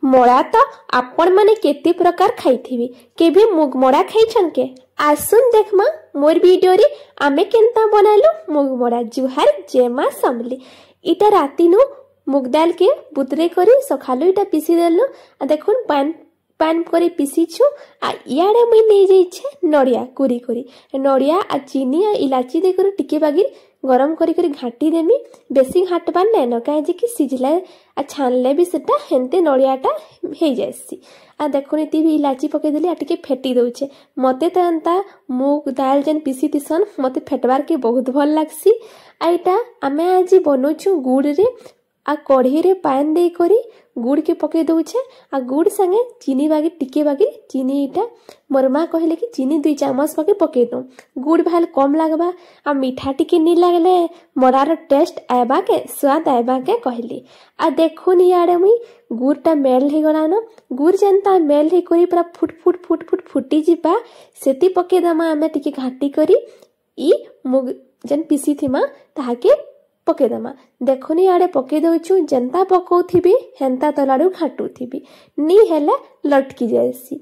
मड़ा तो आपण माने केते प्रकार खाइथिबे केबे मुग मड़ा खाइछन के आसुन देखमा मोर वीडियो रे आमे केनता बनालो मुग मड़ा। जुहार जय मां समली। इटा राती नु मुग दाल के बुतरे करी सखालु इटा पीसी देलो। आ देखुन पान करे पीसी छु। आ इयाडे मुई नै जाइछे नड़िया कुरी कुरी नड़िया आ चीनी आ इलाची दे कर टिके बागिर गरम करी करी घाटी देमी। बेसी घाटबार नै न काहे जे कि सिझले आ छानले भी सेटा हेंते नड़ियाटा हे जायसी। आ देखुन इति भी इलाची पके देली आ टिके फेटी दउछे। मते त अंता मुग दाल जेन पीसी तिसन मते फेटबार के बहुत भल लागसी। आ इटा आमे आज बनोछु गुड़ रे। आ कढ़ी रे पान दे करी गुड़ के पके दउछे। आ गुड़ संगे चीनी बागी टिके बागी चीनी इटा मोर मां कहले कि चीनी 2 चम्मच पके दो। गुड़ भाल कम लागबा आ मीठा टिके नी लागले मोरार टेस्ट आबा के स्वाद आबा के कहली। आ देखुन याडे मुई गुड़टा मेल हे गला न। गुड़ जनता मेल हे करी पूरा फुट फुटी जिबा सेती पके दमा आमे टिके घाटी करी ई मुग जन पीसी थिमा ताहाके पके दमा। देखुनी आड़े पके दउछु जनता पकौथिबी हेंता तलाडू घाटुथिबी नी हेले लटकी जायसी।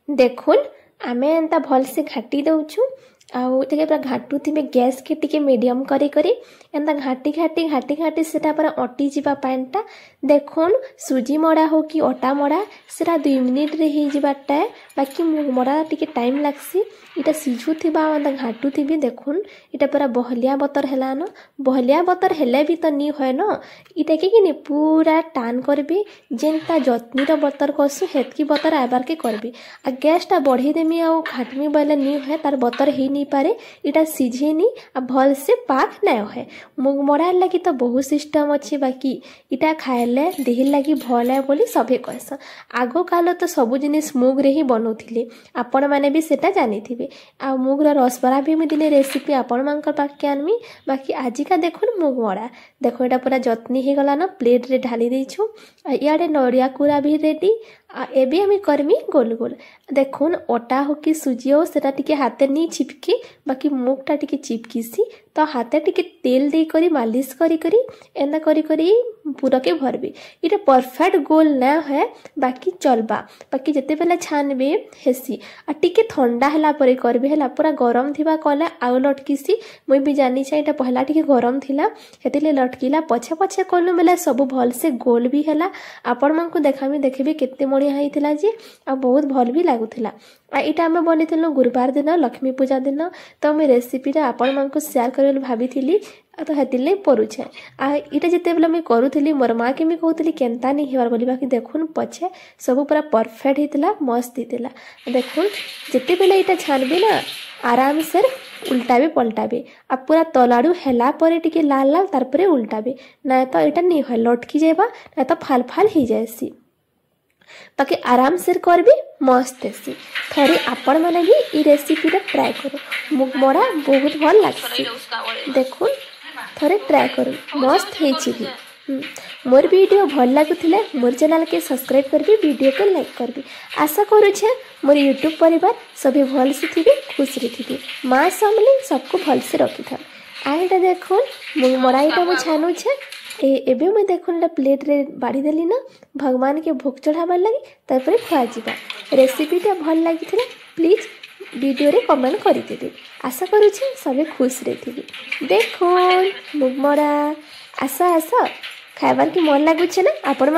देखुन आमे एंता भल से घाटी दउछु। आउ टिके पूरा घाटुथिबे गैस के टिके मीडियम करी करी एंता घाटी सेटा पूरा अटी जिबा पानटा। देखुन सुजी मड़ा हो कि अटा मड़ा सेटा 2 मिनिट रे ही जिबाटा बाकी मुग मड़ा टिके टाइम लागसी। इटा सिझुथिबा एंता घाटुथिबी देखुन इटा पूरा बहलिया बतर हेला न। बहलिया बतर हेले भी तो नी होय न। इटा के कि पूरा टान करबी जेनता जतनी रो बतर कसु हेतकी बतर आबार के करबी। आ गैस टा बढ़ी देमी आ घाटमी बोले नी होय तार बतर ही नी पारे इटा सिझेनी आ भल से पाक नै होय। मुग मड़ा लगी तो बहुत सिस्टम अछि बाकी इटा खाइले देह लगी भल है बोली सभे कहस। आगो काल तो सब जिनिस मुग रे ही बनौथिले आपण माने भी सेटा जानिथिबे। आ मुग रा रसबरा भी मैं दिने रेसिपी आपण मानकर पाके आनमी बाकी आजिका देखुन मुग मड़ा देखो एटा पूरा जतनी हे गला न। प्लेट रे ढाली देछु। आ इयाडे नड़िया कुरा भी रेडी। आ एबे हमें करमी गोल गोल। देखुन अटा हो कि सुजी हो सेटा टिके हाथे नी चिपकी बाकी मुगटा टिके चिपकीसी तो हाथे टिके तेल दे करी मालिश करी करी एंदा करी करी पूरा के भरबी। इटा परफेक्ट गोल ना है बाकी चलबा बाकी जते बेला छानबे हेसी। आ टिके ठंडा हला परे करबे हला पूरा गरम थिबा कले आउ लटकीसी। मुई भी जानी छै एटा पहला टिके गरम थिला हेतिले लटकीला पछे पछे कलु बेला सब भल से गोल भी हला। आपण मन को देखामी देखबे केते बढ़िया हेतिला जे आ बहुत भल भी लागुथिला। आ इटा हमें बनिथिलु गुरुवार दिन लक्ष्मी पूजा दिन तो मैं रेसिपी रे आपण मन को शेयर करले भाबिथिली तो हेतिले परुछे। आ इटा जते बेला मैं करूथिली मोर मां के मैं कहूथिली केनता नहीं हेबार बोली बाकी देखुन पछे सब पूरा परफेक्ट हेतिला मस्त हेतिला। देखुन जते बेला इटा छानबे ना आराम से उल्टाबे पलटाबे आ पूरा तलाडू हेला परे टिके लाल लाल तार परे उल्टाबे ना तो इटा नहीं होय लटकी जायबा ना तो फाल फाल ही जायसी। बाकी आराम से करबी मस्त हेसी। थोड़ी आपण माने भी ई रेसिपी रे ट्राई करो मुग मड़ा बहुत भल लागसी। देखुन थोड़े ट्राई करो मस्त हेछि भी। मोर वीडियो भल लागुथिले मोर चैनल के सब्सक्राइब करबी वीडियो को लाइक करबी। आशा करू छे मोर यूट्यूब परिवार सभी भल से थिबे खुश रे थिबे मां समले सबको भल से रखि था। आइटा देखुन मुग मड़ा इटा मु छानु छे एबे मैं देखुन प्लेट रे बाड़ी देली ना भगवान के भोग चढ़ाबार लगी तारपरे खुआ जिबा। रेसिपी टा भल लागिथिले प्लीज वीडियो रे कमेंट करि देबे। आशा करू छे सबे खुश रे थिबे। देखुन मुग मड़ा आशा खाइबार की मन लागुछे ना आपण